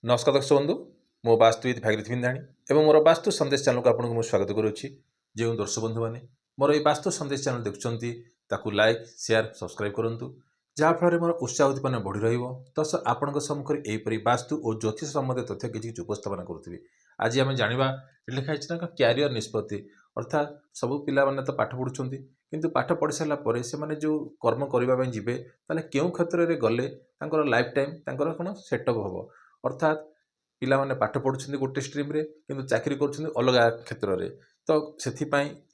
नमस्कार दर्शक बंधु मो वास्तुविद भागीरथी बिंधाणी एवं मोर वास्तु संदेश चैनल को आपको स्वागत करुच्ची। जो दर्शक बंधु मैंने मोर ये वास्तु संदेश चैनल देखुं लाइक शेयर सब्सक्राइब करूँ जहाँफल मोर उत्साह उद्दीपना बढ़ी रस आपण सम्मुखें यहपरी वास्तु और ज्योतिष संबंधी तथ्य किसी उपस्थापन करुँगी। आज आम जाना लिखाई क्यारियर निष्पत्ति अर्थात सबू पिला तो पाठ पढ़ुं किंतु पाठ पढ़ी सारापर से जो कर्म करने जी क्यों क्षेत्र में गले लाइफ टाइम कौन सेटअप हम अर्थात पिला माने पाठ पढ़ुं गोटे स्ट्रीम रे किंतु चाकरी कर अलग क्षेत्र में तो से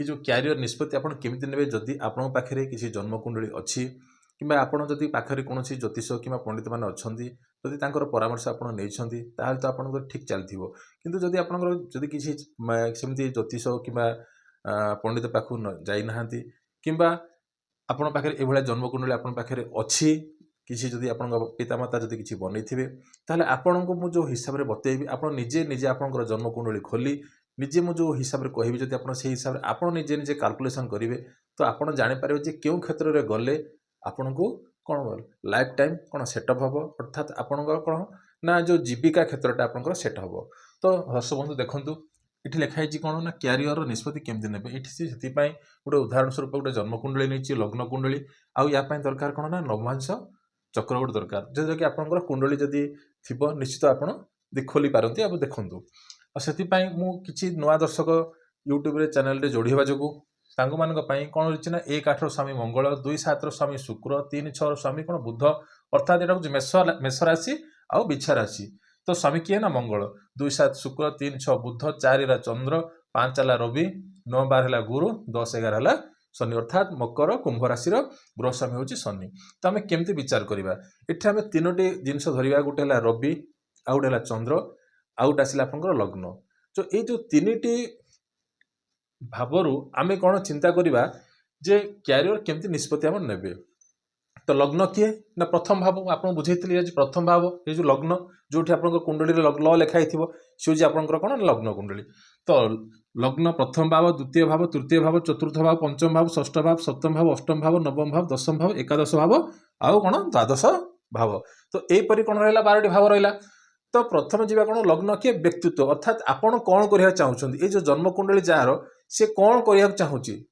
जो क्यारियर निष्पत्ति आपड़ केमी ने जदि आपण पाखे किसी जन्मकुंडली अच्छी कि आपड़ जदि पाखे कौन ज्योतिष कि पंडित मैंने अच्छा जदि परामर्श आपड़ नहीं तो आप ठीक चलती किंतु जदि आपंकर जदि किसी सेमती ज्योतिष कि पंडित पाखु जाना कि आपण पाखे ये जन्मकुंडली आपण पाखे अच्छी किसी जदि आप पितामाता जदि किसी बनई ताले आपण को जो हिसाब से बतेबी आप निजे निजे आपंकर जन्मकुंडली खोली निजे मु जो हिसाब से कहबी जदि आप हिसाब से आप निजे निजे कैलकुलेशन करेंगे तो आप जापर क्यों क्षेत्र में गले आपण को कौन लाइफ टाइम कौन सेटअप हम अर्थात आपण कौन ना जो जीविका क्षेत्रटा आप सेट हम। तो दर्शक बंधु देखूँ ये लिखाई कौन ना क्यारियर निष्पत्ति केमती ने ये गोटे उदाहरण स्वरूप गोटे जन्मकुंडली नहीं लग्न कुंडली आउ या दरकार कौन ना नवांश चक्र गोटे दरकार जो कि आपंकर कुंडली जदि थी निश्चित आप खोली पारती अब देखूँ से किसी नुआ दर्शक यूट्यूब रे चैनल रे जोड़ी हवा जो मान कौन रही ना 1 8 स्वामी मंगल 2 7 स्वामी शुक्र 3 6 स्वामी कौन बुध अर्थात यहाँ मेष राशि आउ बिछा राशि तो स्वामी किए ना मंगल 2 7 शुक्र 3 6 बुध 4 चंद्र 5 रवि 9 12 गुरु 10 11 शनि अर्थात मकर कुंभ राशि ग्रह स्वामी हूँ शनि। तो आम केमती विचार करवा ये आम 3टी जिनस धरवा गोटे है रवि आउ गोटे चंद्र आउ गोटे आसला आपंकर लग्न तो ये जो 3टी भावर आम कौन चिंता करवा जे क्यारियर केमती निष्पत्ति आम ने तो लग्न किए ना प्रथम भाव आप बुझे आज प्रथम भाव ये जो लग्न जो आप कुंडली ल लिखाई सी हूँ आपंकर कौन लग्न कुंडली तो लग्न प्रथम भाव द्वितीय भाव तृतीय भाव चतुर्थ भाव पंचम भाव षष्ठ भाव सप्तम भाव अष्टम भाव नवम भाव दशम भाव एकादश भाव आउ कौन द्वादश भाव तो यहीपरि कौन रहा 12टी भाव रहा। तो प्रथम जीवा कौन लग्न किए व्यक्तित्व अर्थात आपण कौन करने चाहते ये जो जन्मकुंडली जार सी कौन करने चाहूँगी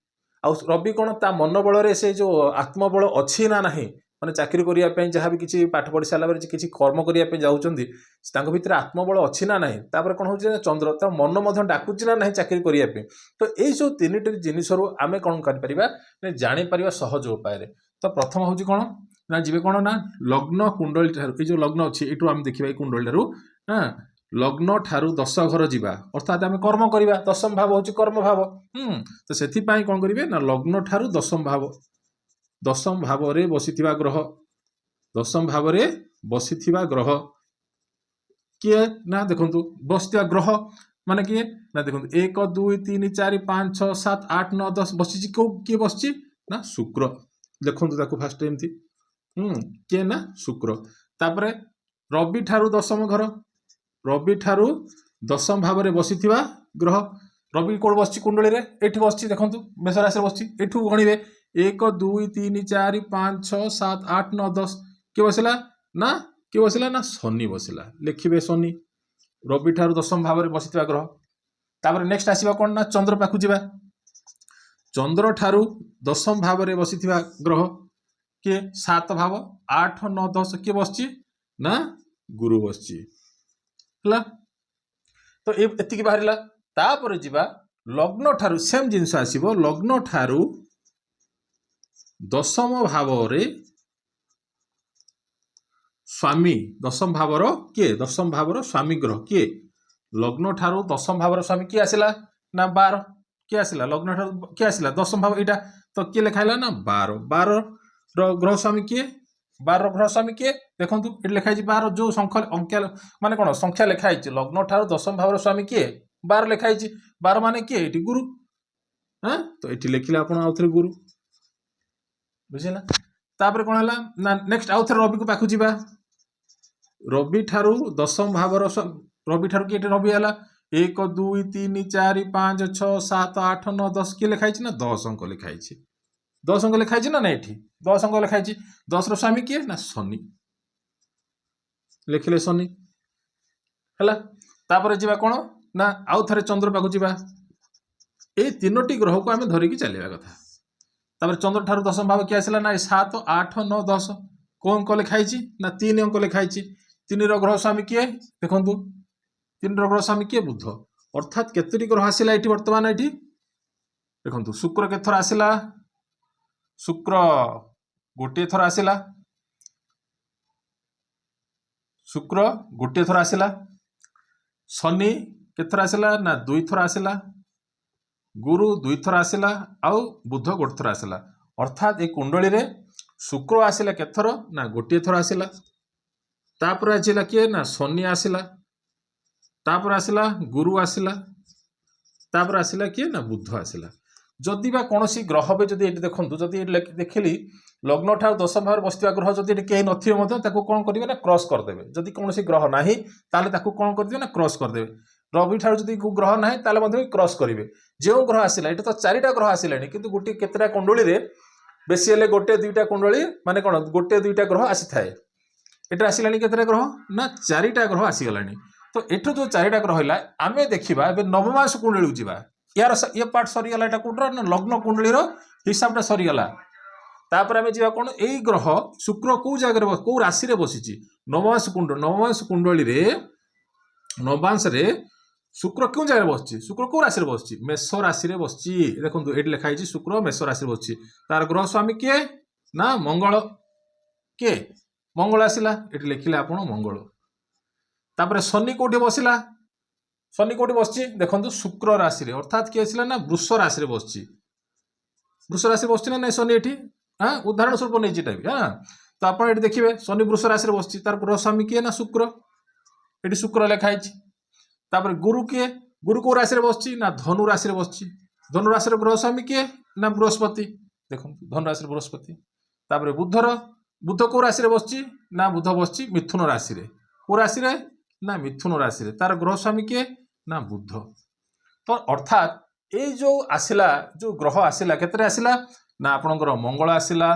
आ रवि कौन ता मन बल से जो आत्मबल अच्छी ना नहीं माने चाकरी करने जहाँ भी किसी पाठ पढ़ी सारापर किसी कर्म करने जाऊँगी भितर आत्मबल अच्छी ना नहीं तापर कौन हो चंद्र ता मन डाकुची ना नहीं चाकरी करने तो यही जो 3टी जिनिस आम कौन कर जापर सहज उपाय। तो प्रथम हूँ कौन ना जी कौन ना लग्न कुंडली ठार जो लग्न अच्छी ये आम देखा कुंडली ठार हाँ लग्न ठारू 10 घर जावा अर्थात आम कर्म करवा दशम भाव हूँ कर्म भाव तो से कौन करेंगे ना लग्न ठारू दशम भाव रे बसी ग्रह दशम भाव रे बसी ग्रह किए ना देखु बसता ग्रह माने किए ना देखो 1 2 3 4 5 6 7 8 9 10 बसी किए बस ना शुक्र देखो फास्ट एमती किए ना शुक्र तापरे रवि ठारू दशम घर रवि ठारू दशम भाव रे बसी ग्रह रवि कौन बस कुंडली रे ये बस देखो मेष राशि बस एठू गणवे 1 2 3 4 5 6 7 8 9 10 किए बसला ना शनि बसला लिखिए शनि रवि ठारू दशम भाव में बसी ग्रह तापर नेक्स्ट आसवा कौन ना चंद्र पाखु जावा चंद्र ठारू दशम भाव में बसी ग्रह किए 7 भाव 8 9 10 किए बस ना गुरु बस तो ये बाहर तापर जीवा लग्न ठारू सेम जिनस आसो लग्न ठारू दशम भाव रे स्वामी दशम भावर किए दशम भावर स्वामी ग्रह किए लग्न ठारू दशम भावर स्वामी किए आसला ना 12 किए आसला लग्न ठारू किए आसला दशम भाव यहाँ तो किए लिखाइला ना 12 ग्रह स्वामी किए 12 ग्रह स्वामी किए देखो ये लिखाई 12 जो संख्या अंक माने कौन संख्या लिखाई लग्न ठारू दशम भावर स्वामी किए 12 लिखाई 12 माने किए ये गुरु हाँ तो ये लिखिले आप आउ थे गुरु बुझे ना तापर कौन है ना नेक्स्ट आउ थे रवि को पाखु जावा रवि ठारू दशम भावर रवि ठारू किए रवि है 1 2 3 4 5 6 7 8 9 10 किए लिखाई ना 10 अंक लिखाई 10 अंक लिखाई ना ये 10 अंक लिखाई 10 स्वामी किए ना शनि लिखिले शनि है तापर जी कौन ना आउ थे चंद्र पाक जा ये 3टी ग्रह को आम धरिकी चलवा कथा तापर चंद्र ठार दशम भाव किए आसला ना 7 8 9 10 कौ अंक लिखाई ना 3 अंक लिखाई 3 ग्रह स्वामी किए देखु 3 ग्रह स्वामी किए बुध अर्थात केतोटी ग्रह आसला ये बर्तमान ये देखु शुक्र केथर आसला शुक्र गोटे थर आसला शुक्र गोटे थर आसला शनि केथर आसला ना 2 थर आसला गुरु 2 थर आसला आउ बुध गोटे थर आसला अर्थात ये कुंडली रे शुक्र आसला केथर ना गोटे थर आसला तापर आसला किए ना शनि आसला तापर आसला गुरु आसला तापर आसला किए ना बुध आसला जदि बा कौन ग्रह भी जब ये देखूँ जदि देखिली लग्न ठार दशम भाव बसवा ग्रह जब कहीं नथिबे कौन करेंगे ना क्रॉस करदेवे जदि कौन ग्रह ना कौन करदे ना क्रॉस करदेवे रवि ठार जदि ग्रह ना क्रॉस करेंगे जो ग्रह आसला ये तो 4टा ग्रह आसला कि गोटे केतटा कुंडली रे बेसी हेल्ले गोटे 2टा कुंडली माने कौन गोटे 2टा ग्रह आसी थाए ये आसला केतटा ग्रह ना 4टा ग्रह आसीगला तो एठू जो 4टा ग्रह है आम देखा ए नवमांश कुंडली जावा यार ये पार्ट सरीगला यहाँ कौन ना लग्न कुंडली हिसाबटा सरीगला तापर आम जा कौन यही ग्रह शुक्र कौ जगह कौ राशि रे बसी नवमांश कुंडली रे नवमांश रे शुक्र क्यों जगह बस शुक्र कौ राशि बस मेष राशि रे बस देखो ये लिखाई शुक्र मेष राशि बस तार ग्रह स्वामी किए ना मंगल किए मंगल आसला ये लिखिले आप मंगल तापर शनि कौटी बसला शनि कौटी बस देखो शुक्र राशि रे अर्थात किए आसला ना वृष राशि बस वृष राशि बस ना शनि ये हाँ उदाहरण स्वरूप नहीं हाँ तो आप देखिए शनि वृष राशि बस तार ग्रह स्वामी किए ना शुक्र ये शुक्र लिखाई तापर गुरु किए गुरु कौ राशि बस ना धनु राशि बस धनु राशि ग्रह स्वामी किए ना बृहस्पति देखो धनु राशि बृहस्पति तापर बुधर बुध कौ राशि बस ना बुध बस मिथुन राशि कौ राशि ना मिथुन राशि तार ग्रह स्वामी किए ना बुध तो अर्थात ये जो आसला जो ग्रह आसला केतरे आसला ना आपणकर मंगल आसला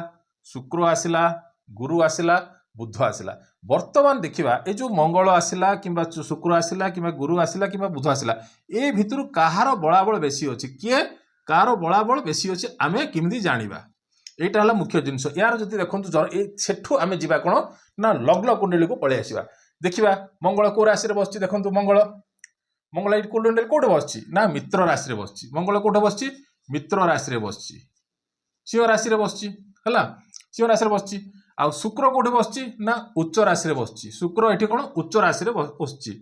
शुक्र आसला गुरु आसला बुध आसला वर्तमान देखिबा ए जो मंगल आसला किंबा शुक्र आसला किंबा गुरु आसला किंबा बुध आसला ए भितर कहार बलाबल बेसी अच्छी किए कार बलाबल बेसी अच्छे आमे किमिति जानिबा एटा हला मुख्य जिनस यार जति देखंतु सेठू आमे जिबा कोन ना लग्न कुंडली को पळे आसीबा देखिबा मंगल को राशि रे बसछि देखंतु मंगल मंगल कुंडली कोठे बसछि ना मित्र राशि रे बसछि मंगल कोठे बसछि मित्र राशि रे बसछि सिंह राशि रे बसछि हला सिंह राशि रे बसछि आ शुक्र कोठे बसछि ना उच्च राशि रे बसछि शुक्र एठी कोन उच्च राशि रे बसछि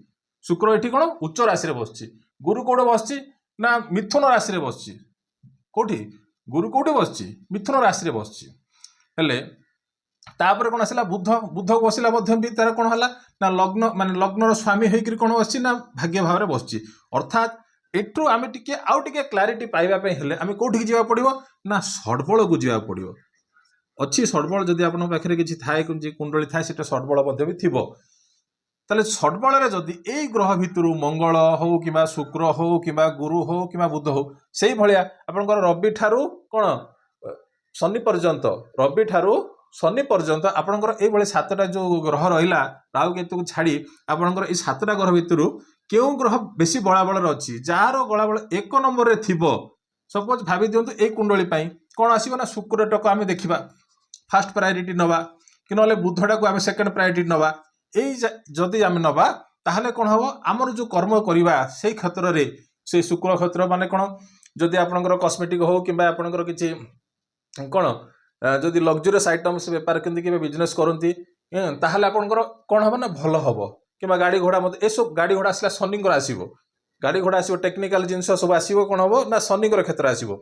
शुक्र एठी कोन उच्च राशि रे बसछि गुरु कोठे बसछि ना मिथुन राशि रे बसछि कोठी गुरु कोठे बसछि मिथुन राशि रे बसछि हेले तापर कौन आसला बुध बुध बसला भी तार कौन है ना लग्न माने लग्नर स्वामी होकर कौन बस ना भाग्य भाव में बस अर्थात एठू आम टे आउ टे क्लारिटी पाइबापी हेले आम कौटी जावा पड़ो ना षडबल को जावा पड़ो अच्छी षडबल जदि आप पाखे किसी थाए कुंडली थाए से षडबल भी थी ताले षडबल जदि यही ग्रह भितर मंगल हो कि शुक्र हो कि गुरु हो कि बुध हो से भाया आपंकर रवि ठारू कौन शनि पर्यंत रवि ठारू शनि पर्यंत आपंकर ये 7टा जो ग्रह रहा राहु केतु को छाड़ी आपंकर ये 7टा ग्रह भितर क्यों ग्रह बेसी बलाबल अच्छी जार गलाबल 1 नंबर रे थिबो सपोज भावी दिंतु ये कुंडली कौन आसो ना शुक्रटा को आम देखा फास्ट प्रायोरिटी नवा कि ना बुधटा को आम सेकेंड प्रायोरिटी नवा यदि आम नवा ताहले कौन हम आमर जो कर्म करवा से क्षेत्र में से शुक्र क्षेत्र माने कौन जदि आपंकर कस्मेटिक हो कि आपंकर किसी कौन जदि लग्जरीयस आइटम्स बेपार करते बिजनेस करती ताहले आपंकर कौन हम ना भल हम कि गाड़ी घोड़ा मत ए सब गाड़ी घोड़ा आसला शनिकर आसो गाड़ी घोड़ा आसो टेक्निकाल जिनस सब आसो कौन हम ना शनिकर क्षेत्र आसो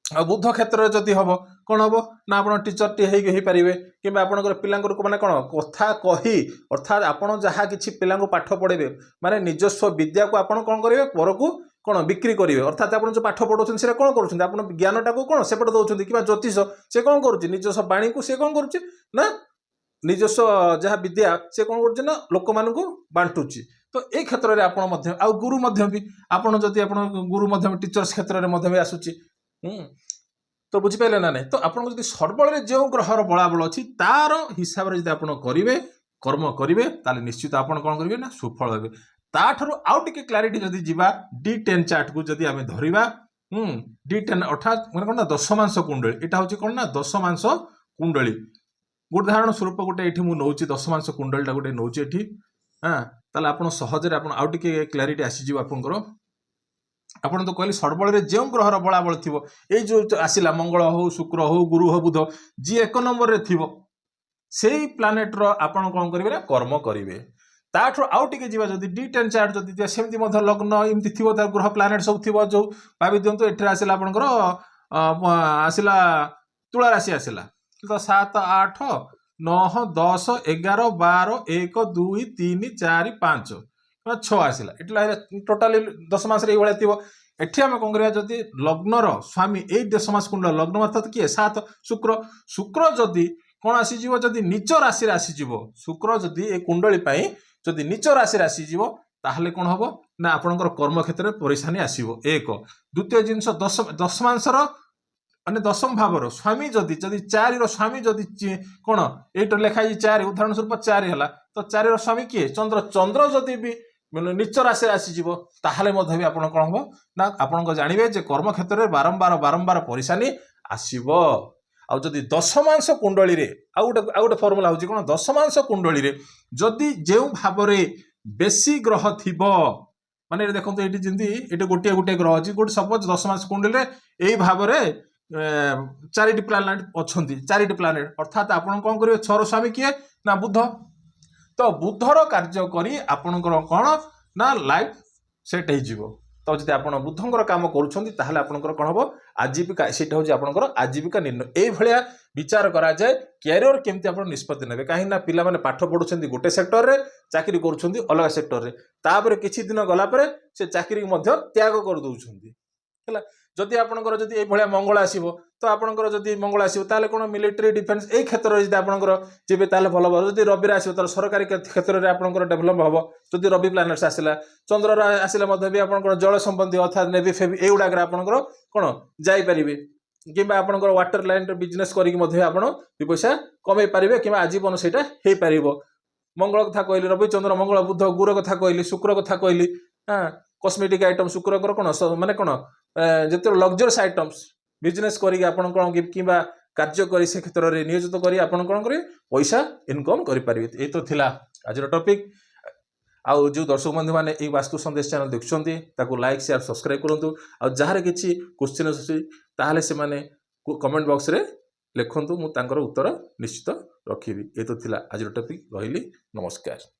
आ बुध क्षेत्र जदि हम कौन हम ना आप टीचर टी हो पारे कि आपंकर पिला मैंने कौन कथा कही अर्थात आपड़ जहाँ कि पिला पाठ पढ़े माने निजस्व विद्या को आप कौन करेंगे पर को कौन बिक्री करेंगे अर्थात आप जो पाठ पढ़ाऊँ से कौन कर ज्ञानटा को कौन सेपटे दौरान कि ज्योतिष से कौन कर निजस्व बाणी को सी कौन कर निजस्व जहाँ विद्या से कौन कर लोक मान बांटुची तो ये क्षेत्र में आप गुरु भी आपड़ जदि आप गुरु टीचर्स क्षेत्र में आसूची तो बुझिपारे ना नहीं तो आपको जब सर्बल जो ग्रहर बलाबल अच्छी तार हिसाब से जब आप करेंगे कर्म करेंगे ताले निश्चित आप कौन करेंगे ना सुफल हे ताठू आउ टिके क्लारिटी जदि जीवा D10 चार्ट को जदि आमे धरिबा D10 अर्थात माने कोन ना दशमांश कुंडली एटा होची कोन ना दशमांश कुंडली उदाहरण स्वरूप गोटे एठी मु नौची दशमांश कुंडलीटा गोटे नौची एठी हां ताले आपण सहजरे आपण आउ टिके क्लारिटी आसी जीव आपनकर आपण तो कहली सडबळ रे जेउ ग्रहर बळाबळ थिबो ए जो आसिला मंगल हो शुक्र हो गुरु हो बुध जी एक नंबर रे थिबो सेही प्लानेट रो आपण कोन करिवे ना कर्म करिवे ताठू आउ टिके जीवा जदि D10 चार्ट जदि सेमति मध लग्न इमति थिबो तार ग्रह प्लानेट सब थिबो जो भाबि दियंतो एठी आसिला आपनकर आसिला तुला राशि आसिला तो 7 8 9 10 11 12 1 2 3 4 5 6 आसिला एटला टोटली दशमांश रे एवळे थिबो एठी हम कोन करिया जदि लग्नर स्वामी ए दशमांश कुंडल लग्न अर्थात किए 7 शुक्र शुक्र जदि कोन आसी जीवो जदि नीच राशि आसी जीवो शुक्र जदि ए कुंडली पई जदि नीच राशि आसी जीवो ताहले कोन हबो ना आपनकर कर्म क्षेत्र में परेशानी आसीबो एक द्वितीय जिंस दशमांशर अने दशम भावर स्वामी जदि जदि 4 रो स्वामी जदि कोन एट लेखाई 4 उदाहरण स्वरूप 4 हला तो 4 रो स्वामी किए चंद्र चंद्र जदि भी नीच राशि आसी जीवो ताहले मध्ये भी आपण कोन हबो ना आपण को जानिबे जे कर्म क्षेत्र में बारंबार बारंबार परेशानी आसीबो आ जदि दशमांश कुंडली रे आ गोटे फॉर्मूला होची कोन दशमांश कुंडली रे जदि जेउ भाबरे बेसी ग्रह थिबो माने देखंतो एटी जिंदी एटी गोटे गोटे ग्रह अछि गोटे सपोज दशमांश कुंडली रे एई भाबरे 4टी प्लानेट अछंती 4टी प्लानेट अर्थात आपण कोन करिवे छर स्वामी किए ना बुध तो बुधर कार्य करी आपणकर कोन ना लाइफ सेट हे जीवो तो जदि आपण बुधंकर काम करूछंती ताहले आपणकर कोन हबो आजीविका सेटा होजी आपणकर आजीविका निर्णय एई भलिया विचार करा जाय कैरियर केमती आपण निष्पत्ति नेबे काहे ना पिला माने पाठ पढुछंती गोटे सेक्टर रे चाकरी करूछंती अलग सेक्टर रे तापर किछि दिन गला परे से चाकरी मध्य त्याग कर दउछंती हला जदि आपणकर जदि एई भलिया मंगल आसीबो तो आपणकर जदि मंगल आसीबो ताले कोन मिलिटरी डिफेंस एई क्षेत्र रे जदि आपणकर जेबे ताले भलो भलो जदि रवि रे आसीबो ताले सरकारी क्षेत्र रे आपणकर डेवलप हबो जदि रवि प्लानेट्स आसिला चंद्र रा आसिला मध्य भी आपणकर जल संबंधी अर्थात नेवी फेवी एई उडागर आपणकर कोन जाई परिबे किबा आपणकर वाटर लाइन रे बिजनेस करी कि मध्य आपण दु पैसा कमे परिबे किबा आजीवन सेटा हे परिबो मंगल कथा कहली रवि चंद्र मंगल बुध गुरु कथा कहली शुक्र कथा कहली हां कॉस्मेटिक आइटम शुक्र कोन माने कोन जते लग्जरियस आइटम्स बिजनेस करी आपण कोन किबा कार्य करी से क्षेत्र रे नियोजित करी आपण कोन करी पैसा इनकम करि परिबे ए तो थिला आज रो टॉपिक आ जो दर्शक बंधु माने ए वास्तु संदेश चैनल देखछंती ताको लाइक शेयर सब्सक्राइब करंतु आ जहार किछि क्वेश्चन अछि ताहले से माने कमेंट बॉक्स रे लिखंतु मु तांकर उत्तर निश्चित रखिबी ए तो थिला आज रो टॉपिक रहिली नमस्कार।